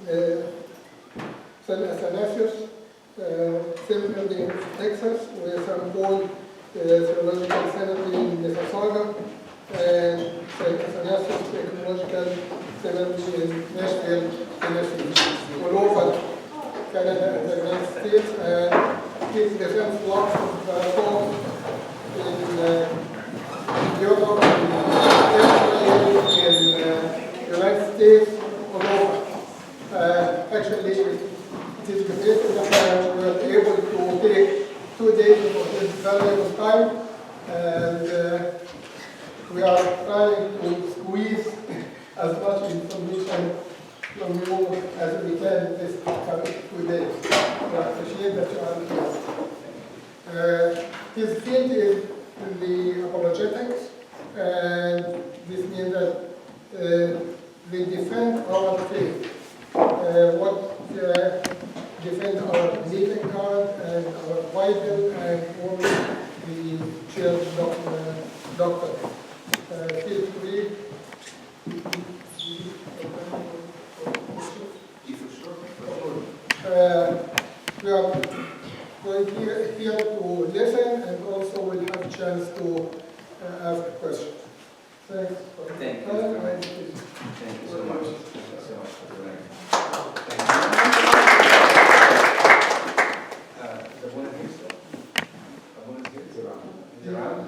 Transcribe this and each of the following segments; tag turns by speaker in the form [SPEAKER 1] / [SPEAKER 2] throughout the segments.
[SPEAKER 1] St. Athanasius, seminary in Texas, where St. Paul Theological Seminary in Mississauga, and St. Athanasius Technological Seminary in Nashville, Tennessee, all over Canada and the United States, and he presents lots of talks in Europe, in the United States, all over. Actually, it is great that we were able to take 2 days of this valuable time, and we are trying to squeeze as much information from you as we can in this coming 2 days. I appreciate that you are here. His field is in the apologetics, and this means that we defend our faith. Defend our belief in God and our Bible and all the church doctrine. Feel free. We are going here to listen, and also we'll have a chance to ask questions. Thanks for
[SPEAKER 2] Thank you. Thank you so much. Thank you so much for doing it. Thank you. Is it around?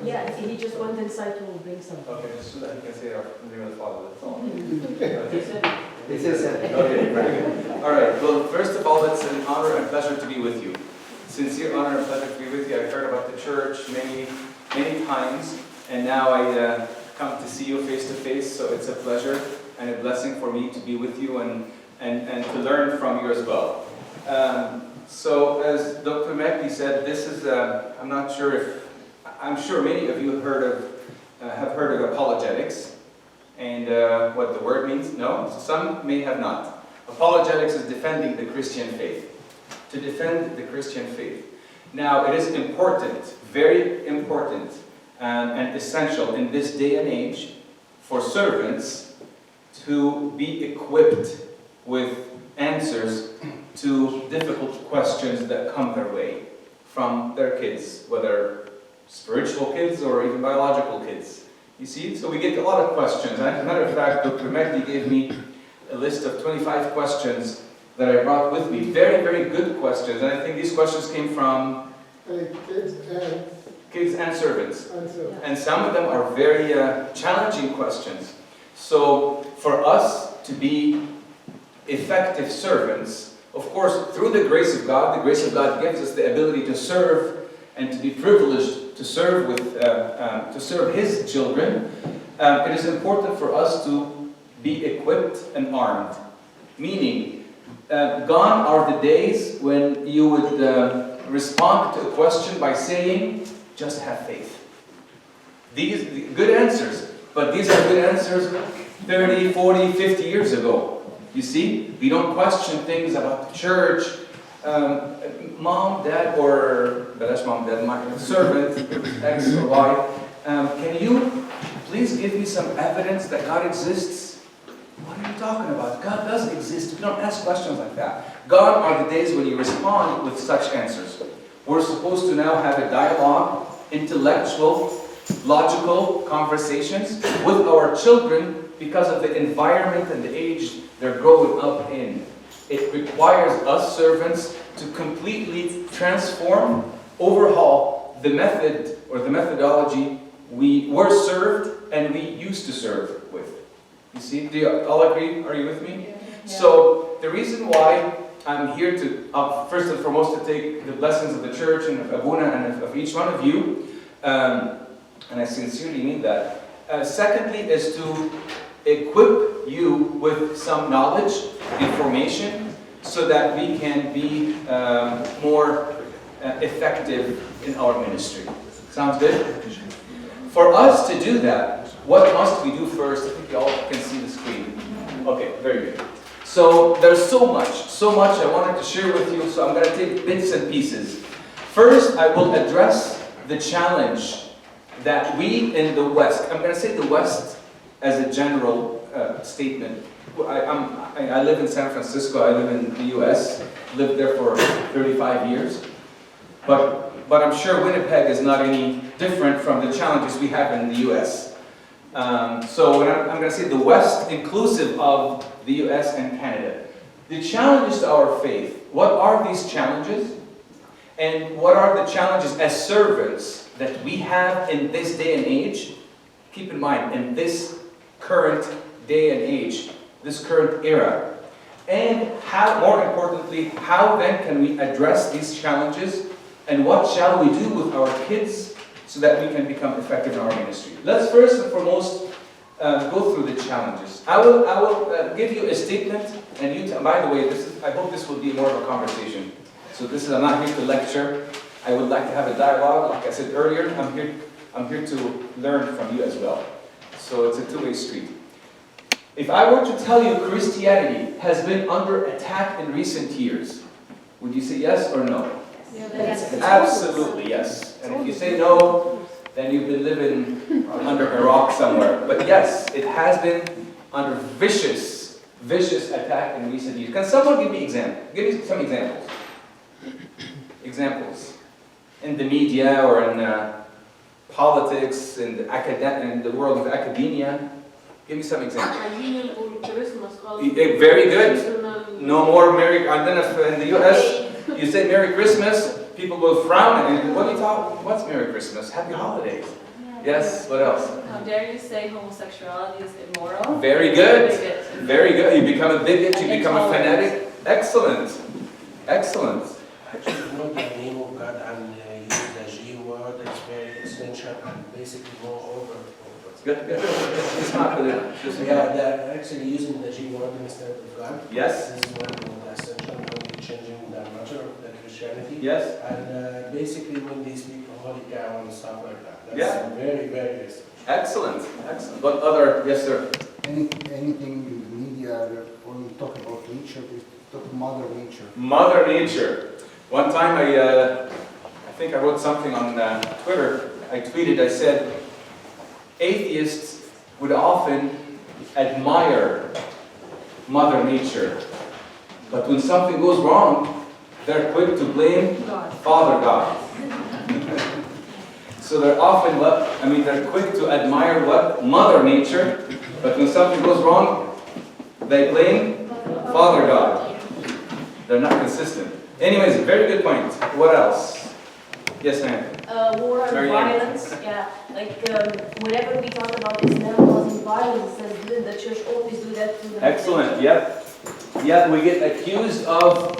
[SPEAKER 3] Yeah, he just went inside to bring some.
[SPEAKER 2] Okay, just so that he can say our name of the Father, that's all.
[SPEAKER 3] He
[SPEAKER 2] said okay, very good. All right, well, first of all, it's an honor and pleasure to be with you. Sincere honor and pleasure to be with you. I've heard about the church many times, and now I come to see you face to face, so it's a pleasure and a blessing for me to be with you and to learn from you as well. So as Dr. Mehdi said, this is, I'm sure many of you have heard of apologetics and what the word means. No? Some may have not. Apologetics is defending the Christian faith. To defend the Christian faith. Now, it is important, very important, and essential in this day and age for servants to be equipped with answers to difficult questions that come their way from their kids, whether spiritual kids or even biological kids. You see, so we get a lot of questions. As a matter of fact, Dr. Mehdi gave me a list of 25 questions that I brought with me. Very, very good questions. And I think these questions came from kids and servants. And some of them are very challenging questions. So for us to be effective servants, of course, through the grace of God gives us the ability to serve and to be privileged to serve His children. It is important for us to be equipped and armed. Meaning, gone are the days when you would respond to a question by saying, just have faith. These good answers, but these are good answers 30, 40, 50 years ago. You see, we don't question things about the church. Mom, dad, or that's mom, dad, my servant, X or Y. Can you please give me some evidence that God exists? What are you talking about? God does exist. We don't ask questions like that. Gone are the days when you respond with such answers. We're supposed to now have a dialogue, intellectual, logical conversations with our children because of the environment and the age they're growing up in. It requires us servants to completely transform, overhaul the method or the methodology we were served and we used to serve with. You see, do you all agree? Are you with me? Yeah. So the reason why I'm here to, first and foremost, to take the blessings of the church and of Abuna and of each one of you, and I sincerely mean that. Secondly is to equip you with some knowledge, information, so that we can be more effective in our ministry. Sounds good? For us to do that, what must we do first? I think you all can see the screen. Okay, very good. So there's so much I wanted to share with you, so I'm going to take bits and pieces. First, I will address the challenge that we in the West, I'm going to say the West as a general statement. I live in San Francisco, I live in the US, lived there for 35 years. But I'm sure Winnipeg is not any different from the challenges we have in the US. So when I'm going to say the West, inclusive of the US and Canada. The challenges to our faith, what are these challenges? And what are the challenges as servants that we have in this day and age? Keep in mind, in this current day and age, this current era. And how, more importantly, how then can we address these challenges? And what shall we do with our kids so that we can become effective in our ministry? Let's first and foremost go through the challenges. I will give you a statement, and by the way, I hope this will be more of a conversation. So I'm not here to lecture. I would like to have a dialogue. Like I said earlier, I'm here to learn from you as well. So it's a two-way street. If I were to tell you Christianity has been under attack in recent years, would you say yes or no?
[SPEAKER 3] Yes.
[SPEAKER 2] Absolutely yes. And if you say no, then you've been living under a rock somewhere. But yes, it has been under vicious attack in recent years. Can someone give me some examples? Examples. In the media or in politics, in the world of academia. Give me some examples. Very good. No more Merry, I don't know if in the US, you say Merry Christmas, people will frown and what do you talk? What's Merry Christmas? Happy holidays. Yes, what else?
[SPEAKER 4] How dare you say homosexuality is immoral?
[SPEAKER 2] Very good. Very good. You become a bigot, you become a fanatic. Excellent. Excellent.
[SPEAKER 5] Actually, know the name of God and use the G word, it's very essential and basically more over.
[SPEAKER 2] Good. It's not good enough.
[SPEAKER 5] They're actually using the G word instead of God.
[SPEAKER 2] Yes.
[SPEAKER 5] This is one of the essential when we're changing the nature of the Christianity.
[SPEAKER 2] Yes.
[SPEAKER 5] And basically when they speak of holy cow and stuff like that. That's
[SPEAKER 2] Yeah.
[SPEAKER 5] very, very essential.
[SPEAKER 2] Excellent. What other? Yes, sir.
[SPEAKER 6] Anything in the media when we talk about nature, we talk Mother Nature.
[SPEAKER 2] Mother Nature. One time I think I wrote something on Twitter. I tweeted, I said, atheists would often admire Mother Nature. But when something goes wrong, they're quick to blame Father God. So they're often they're quick to admire Mother Nature, but when something goes wrong, they blame Father God. They're not consistent. Anyways, very good point. What else? Yes, ma'am.
[SPEAKER 3] War and
[SPEAKER 2] Marianne.
[SPEAKER 3] violence, yeah. Whenever we talk about Islam causing violence, it says the church always do that to the
[SPEAKER 2] Excellent, yep. Yeah, we get accused of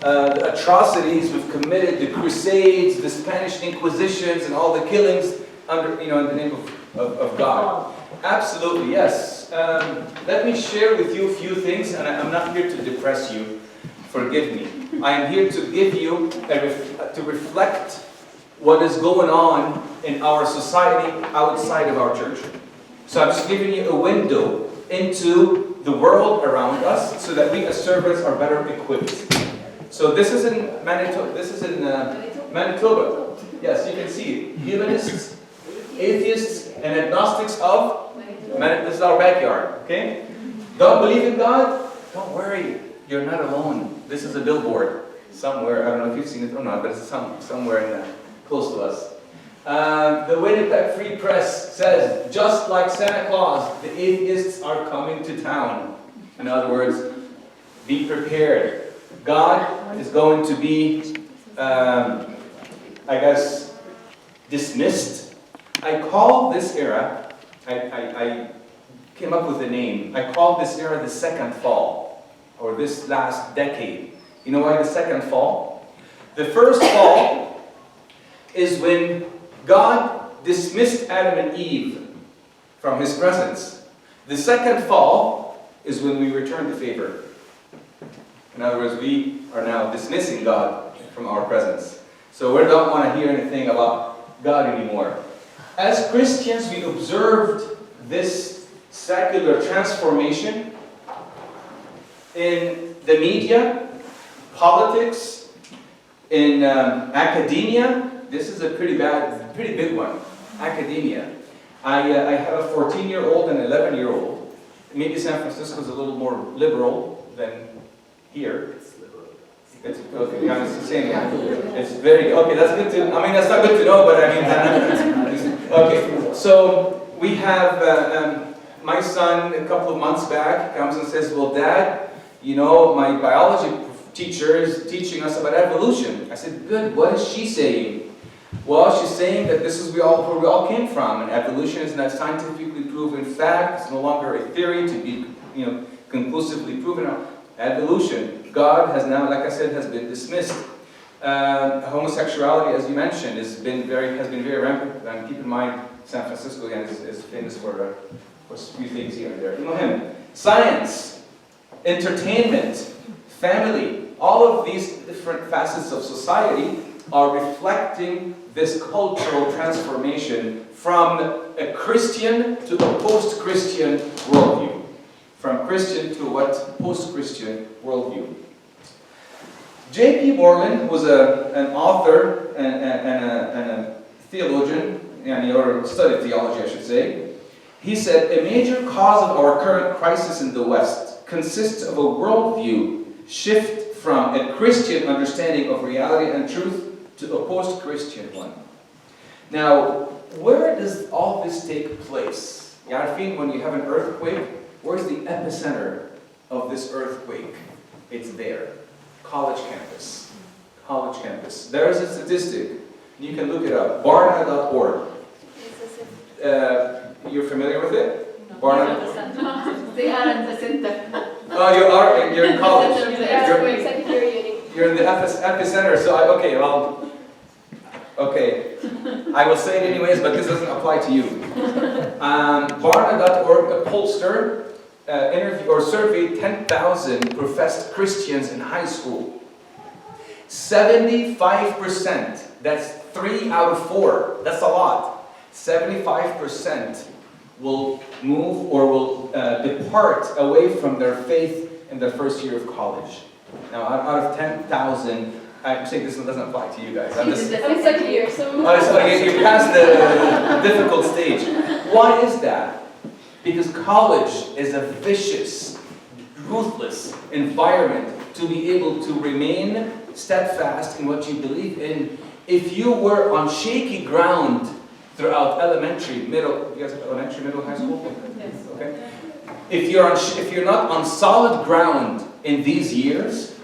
[SPEAKER 2] the atrocities we've committed, the Crusades, the Spanish Inquisitions, and all the killings in the name of God. Absolutely, yes. Let me share with you a few things, and I'm not here to depress you. Forgive me. I am here to give you, to reflect what is going on in our society outside of our church. So I'm just giving you a window into the world around us so that we as servants are better equipped. So this is in Manitoba. Manitoba. Yes, you can see it. Humanists, atheists, and agnostics of Manitoba. This is our backyard. Okay? Don't believe in God? Don't worry. You're not alone. This is a billboard somewhere. I don't know if you've seen it or not, but it's somewhere close to us. The Winnipeg Free Press says, just like Santa Claus, the atheists are coming to town. In other words, be prepared. God is going to be, dismissed. I call this era, I came up with a name. I call this era the second fall, or this last decade. You know why the second fall? The first fall is when God dismissed Adam and Eve from His presence. The second fall is when we return the favor. In other words, we are now dismissing God from our presence. So we don't want to hear anything about God anymore. As Christians, we observed this secular transformation in the media, politics, in academia. This is a pretty big one. Academia. I have a 14-year-old and 11-year-old, Maybe San Francisco is a little more liberal than here. It's okay, yeah, it's the same. It's very okay. That's good to. I mean, that's not good to know, but I mean, okay. So we have my son a couple of months back comes and says, "Well, Dad, you know, my biology teacher is teaching us about evolution." I said, "Good. What is she saying?" Well, she's saying that this is where we all came from, and evolution is not scientifically proven fact. It's no longer a theory to be, conclusively proven. Evolution. God has now, like I said, has been dismissed. Homosexuality, as you mentioned, has been very rampant. And keep in mind, San Francisco again is famous for a few things here and there. You know him. Science, entertainment, family. All of these different facets of society are reflecting this cultural transformation from a Christian to a post-Christian worldview. From Christian to what? Post-Christian worldview. J.P. Moreland was an author and a theologian, or studied theology, I should say. He said, "A major cause of our current crisis in the West consists of a worldview shift from a Christian understanding of reality and truth to a post-Christian one." Now, where does all this take place? Yarfin, when you have an earthquake, where's the epicenter of this earthquake? It's there. College campus. College campus. There's a statistic. You can look it up. Barna.org. You're familiar with it?
[SPEAKER 4] No.
[SPEAKER 2] Barna.
[SPEAKER 7] They are in the center.
[SPEAKER 2] Oh, you're in college.
[SPEAKER 3] Secretary
[SPEAKER 2] You're in the epicenter. So okay. I will say it anyways, but this doesn't apply to you. Barna.org, a pollster, surveyed 10,000 professed Christians in high school. 75%, that's 3 out of 4, that's a lot. 75% will move or will depart away from their faith in their first year of college. Now, out of 10,000, I'm saying this doesn't apply to you guys. I'm
[SPEAKER 3] second year, so...
[SPEAKER 2] You're past the difficult stage. Why is that? Because college is a vicious, ruthless environment to be able to remain steadfast in what you believe in. If you were on shaky ground throughout elementary, middle, you guys have elementary, middle, high school?
[SPEAKER 4] Yes.
[SPEAKER 2] Okay. If you're not on solid ground in these years,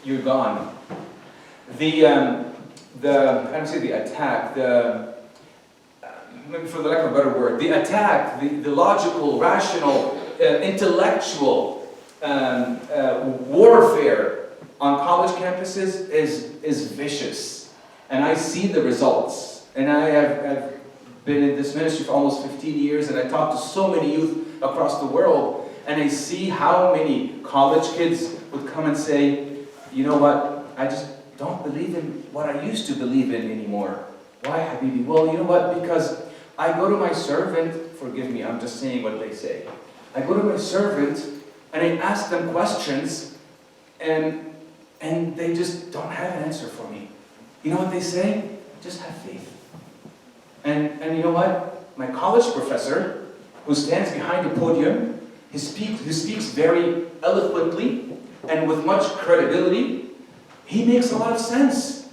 [SPEAKER 2] you're gone. For the lack of a better word, the attack, the logical, rational, intellectual warfare on college campuses is vicious. And I see the results. And I've been in this ministry for almost 15 years, and I talk to so many youth across the world, and I see how many college kids would come and say, "You know what, I just don't believe in what I used to believe in anymore." Why, Habibi? Well, you know what, because I go to my servant, forgive me, I'm just saying what they say. I go to my servant and I ask them questions, and they just don't have an answer for me. You know what they say? Just have faith. And you know what? My college professor, who stands behind the podium, he speaks very eloquently and with much credibility. He makes a lot of sense.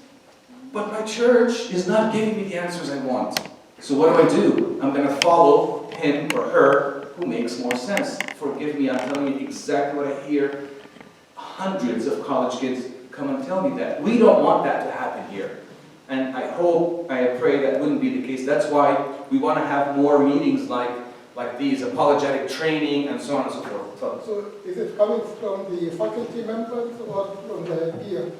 [SPEAKER 2] But my church is not giving me the answers I want. So what do? I'm going to follow him or her who makes more sense. Forgive me, I'm telling you exactly what I hear. Hundreds of college kids come and tell me that. We don't want that to happen here. And I pray that wouldn't be the case. That's why we want to have more meetings like these, apologetic training and so on and so forth.
[SPEAKER 1] So is it coming from the faculty members or from the peer?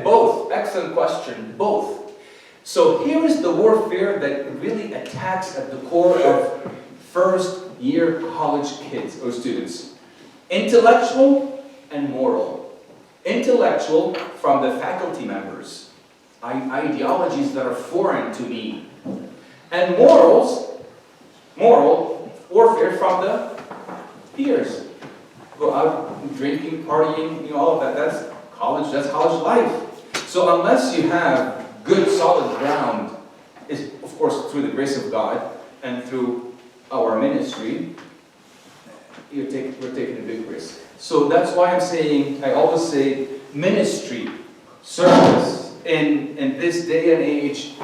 [SPEAKER 2] Both. Excellent question. Both. So here is the warfare that really attacks at the core of first-year college kids or students. Intellectual and moral. Intellectual from the faculty members. Ideologies that are foreign to me. And moral warfare from the peers. Go out drinking, partying, all of that. That's college life. So unless you have good solid ground, is of course through the grace of God and through our ministry, we're taking a big risk. So that's why I'm saying, I always say, ministry, service in this day and age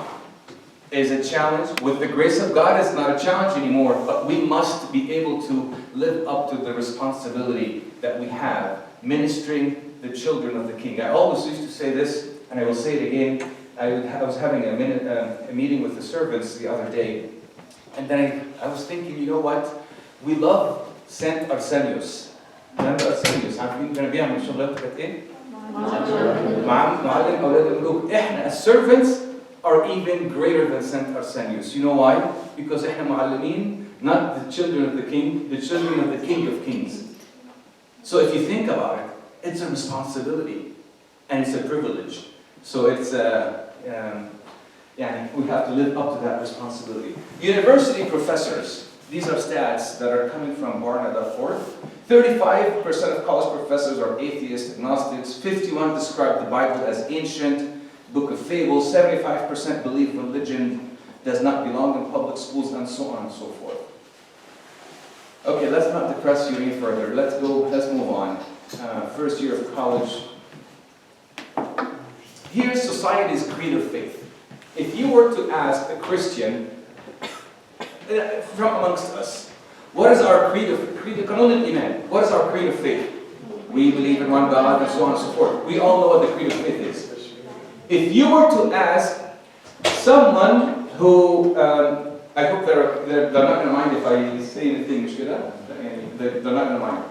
[SPEAKER 2] is a challenge. With the grace of God, it's not a challenge anymore, but we must be able to live up to the responsibility that we have, ministering the children of the King. I always used to say this, and I will say it again. I was having a meeting with the servants the other day, and then I was thinking, you know what? We love Saint Arsenius. Remember Arsenius? عارفين كان بيعمل شغلات كانت ايه؟ معلم أولاد الملوك. إحنا as servants are even greater than Saint Arsenius. You know why? Because إحنا معلمين, not the children of the King, the children of the King of Kings. So if you think about it, it's a responsibility and it's a privilege. So it's we have to live up to that responsibility. University professors, these are stats that are coming from Barna.org. 35% of college professors are atheists, agnostics. 51% describe the Bible as ancient, book of fables. 75% believe religion does not belong in public schools, and so on and so forth. Okay, let's not depress you any further. Let's move on. First year of college. Here's society's creed of faith. If you were to ask a Christian from amongst us, what is our creed of iman? What is our creed of faith? We believe in one God, and so on and so forth. We all know what the creed of faith is. If you were to ask someone who, I hope they're not going to mind if I say anything, they're not going to mind.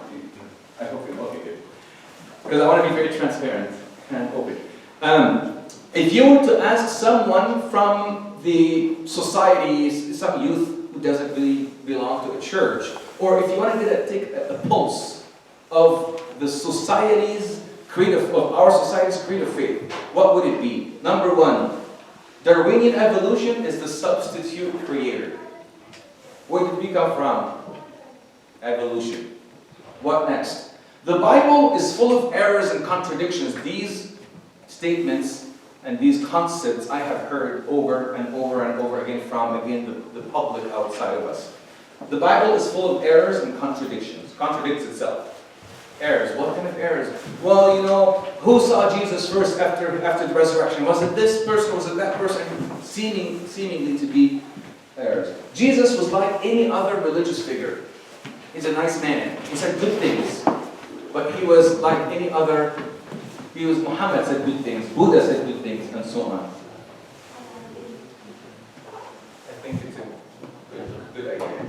[SPEAKER 2] I hope you're okay, good. Because I want to be very transparent and open. If you were to ask someone from the societies, some youth who doesn't really belong to a church, or if you want to take a pulse of the society's creed of our society's creed of faith, what would it be? Number one, Darwinian evolution is the substitute creator. Where did we come from? Evolution. What next? The Bible is full of errors and contradictions. These statements and these concepts I have heard over and over and over again from, the public outside of us. The Bible is full of errors and contradictions. Contradicts itself. Errors. What kind of errors? Well, you know, who saw Jesus first after the resurrection? Was it this person? Was it that person? Seemingly to be errors. Jesus was like any other religious figure. He's a nice man. He said good things. But he was like any other. Muhammad said good things. Buddha said good things, and so on. I think it's a good idea.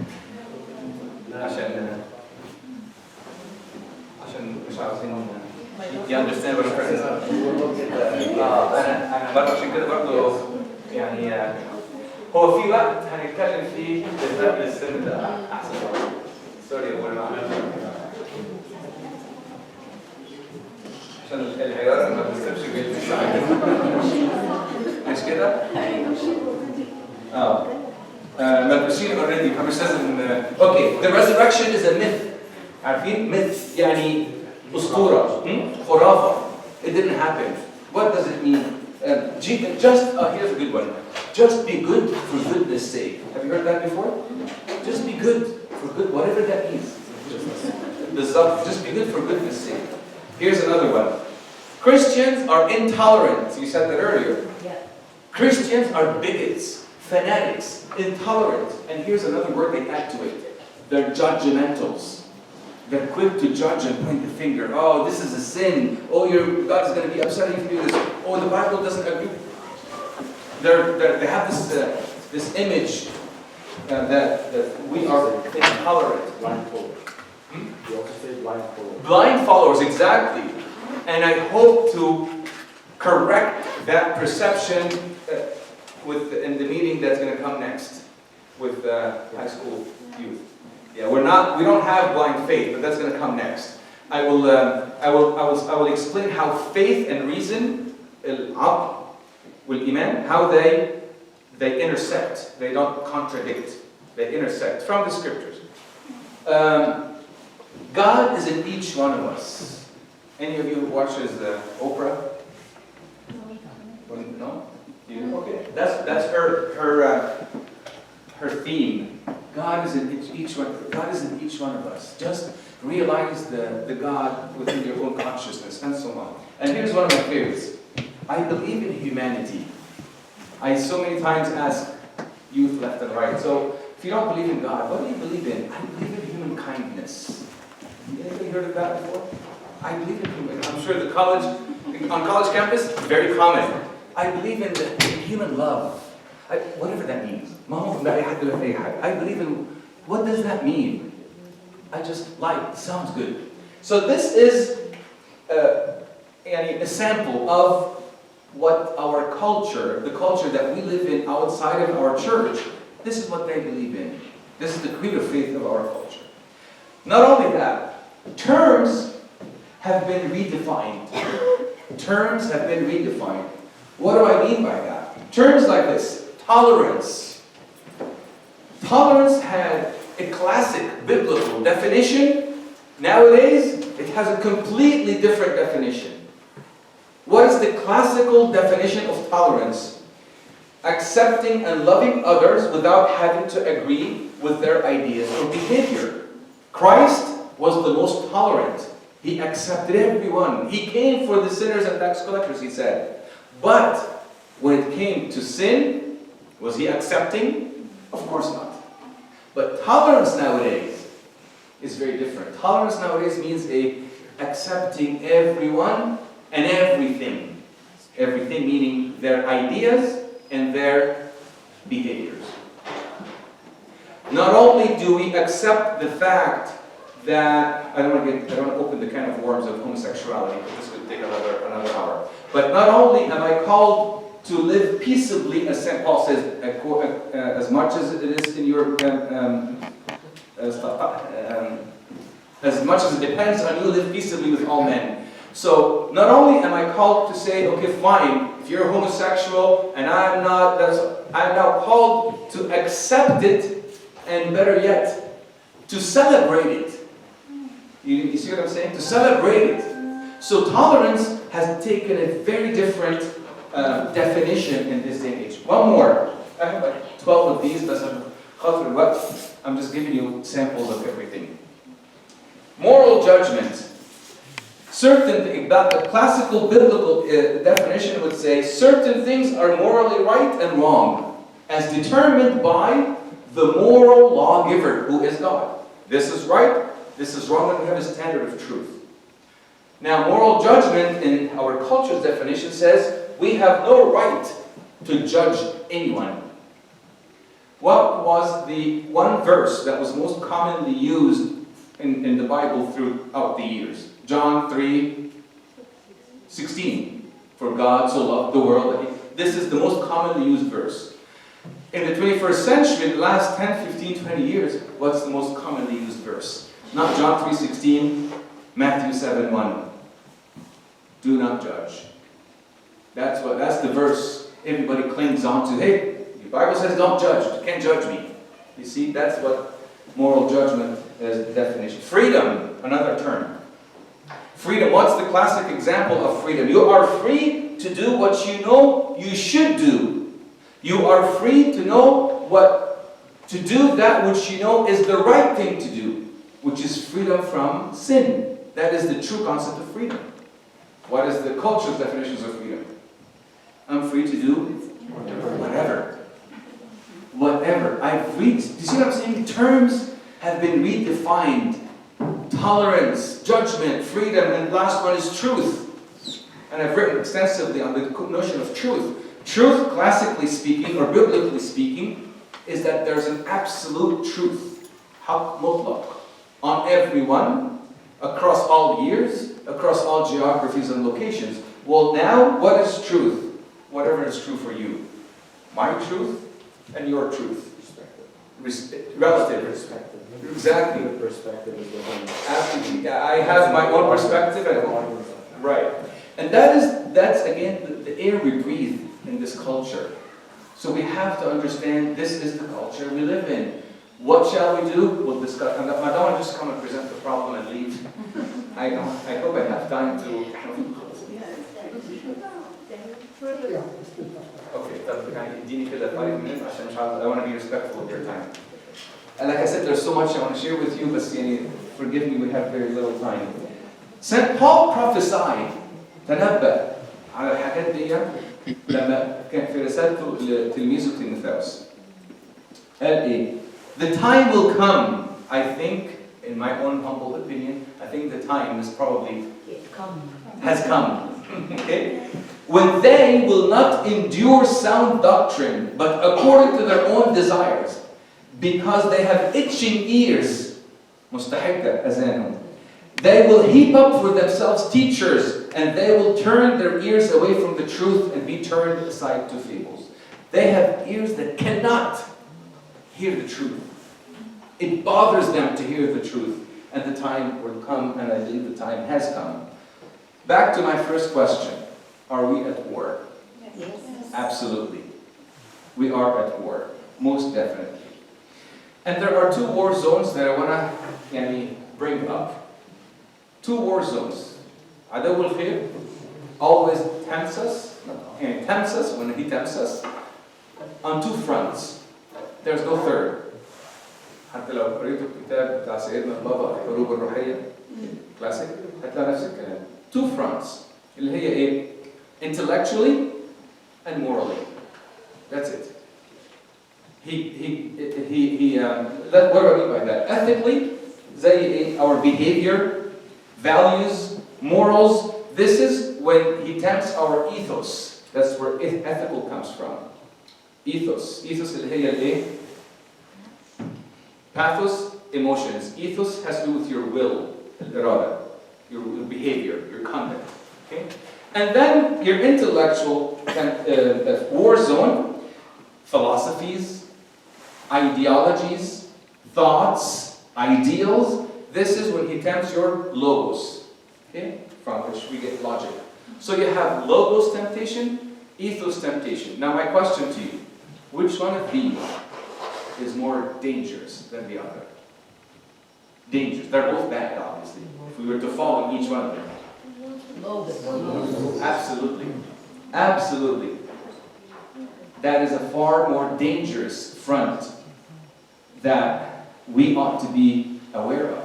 [SPEAKER 2] عشان مش عاوزين you understand what I'm trying to say. أنا برضه عشان كده برضه يعني هو في وقت هنتكلم فيه بالذات للسن ده أحسن. سوري أول ما عشان العيار ما بتسيبش بيت مش كده؟ مدرسين already مش لازم. Okay, the resurrection is a myth. عارفين myth يعني أسطورة خرافة. It didn't happen. What does it mean? Here's a good one. Just be good for goodness sake. Have you heard that before? Just be good for good, whatever that means. Just be good for goodness sake. Here's another one. Christians are intolerant. You said that earlier.
[SPEAKER 3] Yeah.
[SPEAKER 2] Christians are bigots, fanatics, intolerant. And here's another word they add to it. They're judgmentals. They're quick to judge and point the finger. Oh, this is a sin. Oh, God is going to be upset if you do this. Oh, the Bible doesn't agree. They have this image that we are intolerant.
[SPEAKER 7] Blind followers. You also say blind followers.
[SPEAKER 2] Blind followers, exactly. And I hope to correct that perception in the meeting that's going to come next with high school youth. Yeah, we don't have blind faith, but that's going to come next. I will explain how faith and reason, iman, how they intersect. They don't contradict. They intersect from the scriptures. God is in each one of us. Any of you who watches Oprah? No? You? Okay. That's her theme. God is in each one. God is in each one of us. Just realize the God within your own consciousness, and so on. And here's one of my favorites. I believe in humanity. I so many times ask youth left and right. So if you don't believe in God, what do you believe in? I believe in human kindness. Anybody heard of that before? I believe in human. I'm sure on college campus, very common. I believe in human love. Whatever that means. I believe in, what does that mean? I just like, it sounds good. So this is a sample of what our culture, the culture that we live in outside of our church, this is what they believe in. This is the creed of faith of our culture. Not only that, terms have been redefined. Terms have been redefined. What do I mean by that? Terms like this, tolerance. Tolerance had a classic biblical definition. Nowadays, it has a completely different definition. What is the classical definition of tolerance? Accepting and loving others without having to agree with their ideas or behavior. Christ was the most tolerant. He accepted everyone. He came for the sinners and tax collectors, he said. But when it came to sin, was he accepting? Of course not. But tolerance nowadays is very different. Tolerance nowadays means accepting everyone and everything. Everything meaning their ideas and their behaviors. Not only do we accept the fact that, I don't want to open the can of worms of homosexuality, but this could take another hour. But not only am I called to live peaceably, as St. Paul says, as much as it is in your, as much as it depends on you, live peaceably with all men. So not only am I called to say, okay, fine, if you're homosexual and I'm not, I'm now called to accept it, and better yet, to celebrate it. You see what I'm saying? To celebrate it. So tolerance has taken a very different definition in this day and age. One more. I have like 12 of these, but I'm just giving you samples of everything. Moral judgment. The classical biblical definition would say certain things are morally right and wrong, as determined by the moral lawgiver, who is God. This is right, this is wrong, and we have a standard of truth. Now, moral judgment in our culture's definition says we have no right to judge anyone. What was the one verse that was most commonly used in the Bible throughout the years? John 3:16. For God so loved the world. This is the most commonly used verse. In the 21st century, the last 10, 15, 20 years, what's the most commonly used verse? Not John 3:16, Matthew 7:1. Do not judge. That's the verse everybody clings on to. Hey, the Bible says don't judge. You can't judge me. You see, that's what moral judgment is, the definition. Freedom, another term. Freedom, what's the classic example of freedom? You are free to do what you know you should do. You are free to know to do that which you know is the right thing to do, which is freedom from sin. That is the true concept of freedom. What is the culture's definitions of freedom? I'm free to do whatever. Whatever. I'm free. Do you see what I'm saying? Terms have been redefined. Tolerance, judgment, freedom, and the last one is truth. And I've written extensively on the notion of truth. Truth, classically speaking, or biblically speaking, is that there's an absolute truth, haq mutlaq, on everyone, across all years, across all geographies and locations. Well, now, what is truth? Whatever is true for you. My truth and your truth. Relative.
[SPEAKER 7] Perspective.
[SPEAKER 2] Exactly.
[SPEAKER 7] The perspective is the one.
[SPEAKER 2] Absolutely. I have my own perspective. Right. And that's again the air we breathe in this culture. So we have to understand this is the culture we live in. What shall we do? We'll discuss. And I don't want to just come and present the problem and leave. I hope I have time to. Okay, اديني كده 5 minutes عشان I want to be respectful of your time. And like I said, there's so much I want to share with you, but forgive me, we have very little time. St. Paul prophesied, تنبأ على الحاجات دي لما كان في رسالته لتلميذه تيموثاوس. قال إيه؟ The time will come, I think, in my own humble opinion, I think the time is probably has come. Okay? When they will not endure sound doctrine, but according to their own desires, because they have itching ears, مستحقة أذانهم. They will heap up for themselves teachers, and they will turn their ears away from the truth and be turned aside to fables. They have ears that cannot hear the truth. It bothers them to hear the truth, and the time will come, and I believe the time has come. Back to my first question. Are we at war?
[SPEAKER 3] Yes.
[SPEAKER 2] Absolutely. We are at war. Most definitely. And there are two war zones that I want to bring up. Two war zones. عدو الخير always tempts us when he tempts us on two fronts. There's no third. حتى لو قريتوا الكتاب بتاع سيدنا البابا الحروب الروحية classic هتلاقي نفس الكلام. Two fronts اللي هي ايه؟ Intellectually and morally. That's it. What do I mean by that? Ethically, زي our behavior, values, morals. This is when he tempts our ethos. That's where ethical comes from. Ethos. Ethos اللي هي الايه؟ Pathos, emotions. Ethos has to do with your will, الإرادة, your behavior, your conduct. Okay? And then your intellectual war zone, philosophies, ideologies, thoughts, ideals. This is when he tempts your logos, okay? From which we get logic. So you have logos temptation, ethos temptation. Now my question to you, which one of these is more dangerous than the other? Dangerous. They're both bad, obviously. If we were to follow each one of them. Absolutely. Absolutely. That is a far more dangerous front that we ought to be aware of.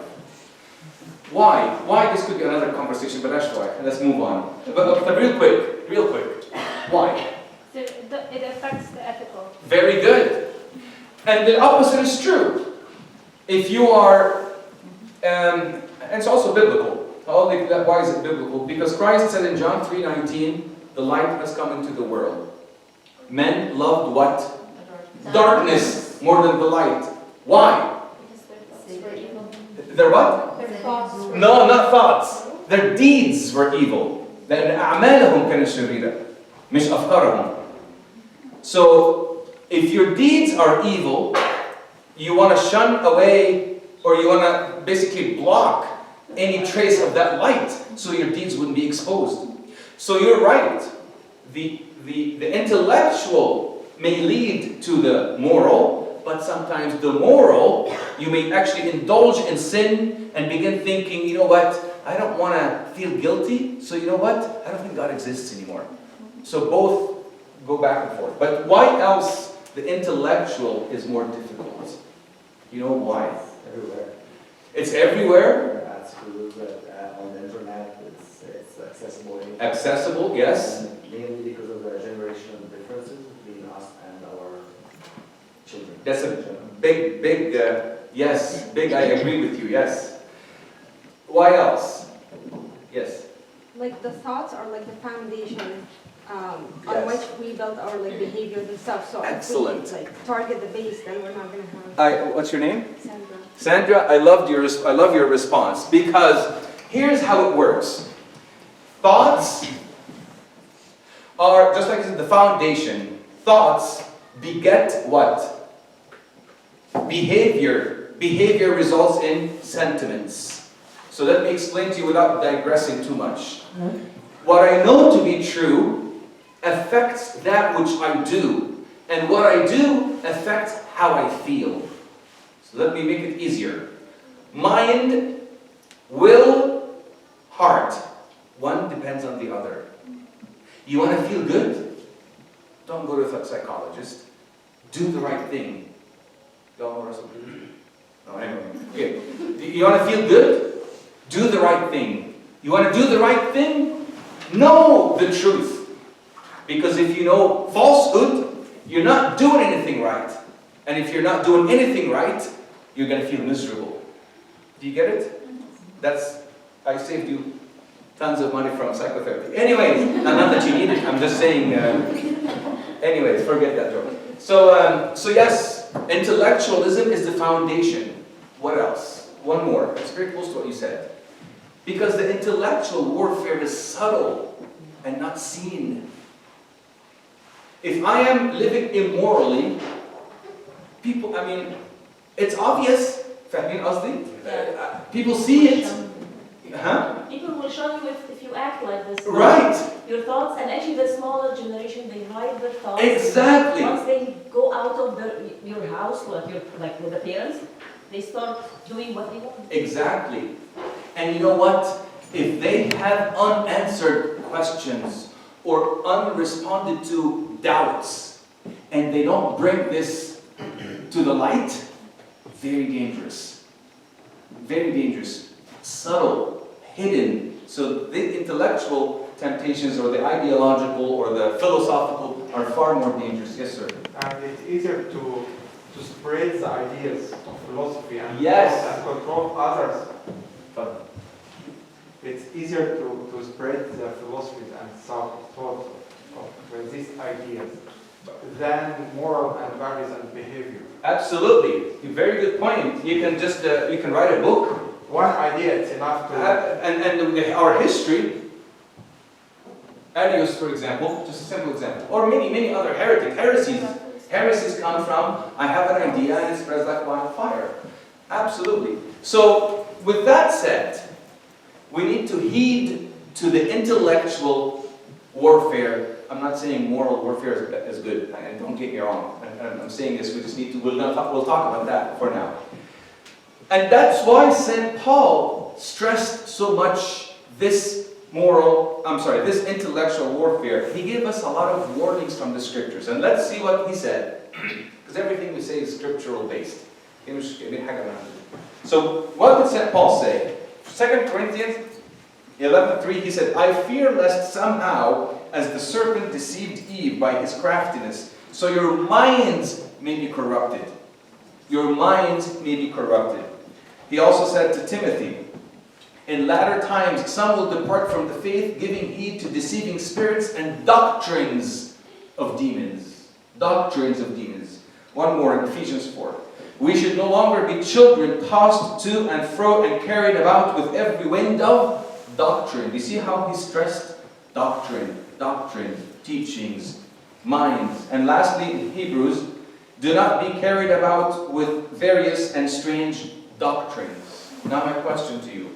[SPEAKER 2] Why? Why? This could be another conversation, but that's why. Let's move on. But real quick. Why?
[SPEAKER 4] So it affects the ethical.
[SPEAKER 2] Very good. And the opposite is true. If you are, and it's also biblical. Why is it biblical? Because Christ said in John 3:19, the light has come into the world. Men loved what? Darkness more than the light. Why? Their what?
[SPEAKER 3] Their thoughts.
[SPEAKER 2] No, not thoughts. Their deeds were evil. لأن أعمالهم كانت شريرة مش أفكارهم. So if your deeds are evil, you want to shun away, or you want to basically block any trace of that light, so your deeds wouldn't be exposed. So you're right. The intellectual may lead to the moral, but sometimes the moral, you may actually indulge in sin and begin thinking, you know what, I don't want to feel guilty, so you know what, I don't think God exists anymore. So both go back and forth. But why else the intellectual is more difficult? You know why?
[SPEAKER 7] Everywhere.
[SPEAKER 2] It's everywhere.
[SPEAKER 7] On the internet, it's accessible.
[SPEAKER 2] Accessible, yes.
[SPEAKER 7] And mainly because of the generational differences between us and our children.
[SPEAKER 2] That's a big, yes, big, I agree with you, yes. Why else? Yes.
[SPEAKER 8] Like the thoughts are like the foundation on
[SPEAKER 2] Yes.
[SPEAKER 8] which we build our behaviors and stuff. So
[SPEAKER 2] Excellent.
[SPEAKER 8] if we target the base, then we're not going to have.
[SPEAKER 2] What's your name?
[SPEAKER 8] Sandra.
[SPEAKER 2] Sandra, I love your response, because here's how it works. Thoughts are, just like I said, the foundation. Thoughts beget what? Behavior. Behavior results in sentiments. So let me explain to you without digressing too much. What I know to be true affects that which I do. And what I do affects how I feel. So let me make it easier. Mind, will, heart. One depends on the other. You want to feel good? Don't go to a psychologist. Do the right thing. Y'all know what No, anyway. Okay. You want to feel good? Do the right thing. You want to do the right thing? Know the truth. Because if you know falsehood, you're not doing anything right. And if you're not doing anything right, you're going to feel miserable. Do you get it? I saved you tons of money from psychotherapy. Anyways, not that you need it, I'm just saying, anyways, forget that joke. So yes, intellectualism is the foundation. What else? One more. It's very close to what you said. Because the intellectual warfare is subtle and not seen. If I am living immorally, people, it's obvious. فاهمين قصدي? People see it. Huh?
[SPEAKER 3] People will show you if you act like this.
[SPEAKER 2] Right.
[SPEAKER 3] Your thoughts, and actually the smaller generation, they hide their thoughts.
[SPEAKER 2] Exactly.
[SPEAKER 3] Once they go out of your house, like with the parents, they start doing what they want.
[SPEAKER 2] Exactly. And you know what? If they have unanswered questions or unresponded to doubts, and they don't bring this to the light, very dangerous. Very dangerous. Subtle, hidden. So the intellectual temptations or the ideological or the philosophical are far more dangerous. Yes, sir.
[SPEAKER 9] And it's easier to spread the ideas of philosophy and,
[SPEAKER 2] Yes.
[SPEAKER 9] and control others. It's easier to spread the philosophies and thoughts of these ideas than moral and values and behavior.
[SPEAKER 2] Absolutely. Very good point. You can just you can write a book.
[SPEAKER 9] One idea is enough to...
[SPEAKER 2] And our history, Arius, for example, just a simple example, or many other heresies. Heresies come from, I have an idea and it spreads like wildfire. Absolutely. So, with that said, we need to heed to the intellectual warfare. I'm not saying moral warfare is good, and don't get me wrong. I'm saying this, we just need to, we'll talk about that for now. And that's why St. Paul stressed so much this intellectual warfare. He gave us a lot of warnings from the scriptures. And let's see what he said. Because everything we say is scriptural based. So what did St. Paul say? 2 Corinthians 11:3, he said, I fear lest somehow, as the serpent deceived Eve by his craftiness, so your minds may be corrupted. Your minds may be corrupted. He also said to Timothy, in latter times some will depart from the faith, giving heed to deceiving spirits and doctrines of demons. Doctrines of demons. One more in Ephesians 4. We should no longer be children tossed to and fro and carried about with every wind of doctrine. You see how he stressed doctrine, teachings, minds. And lastly, in Hebrews, do not be carried about with various and strange doctrines. Now my question to you.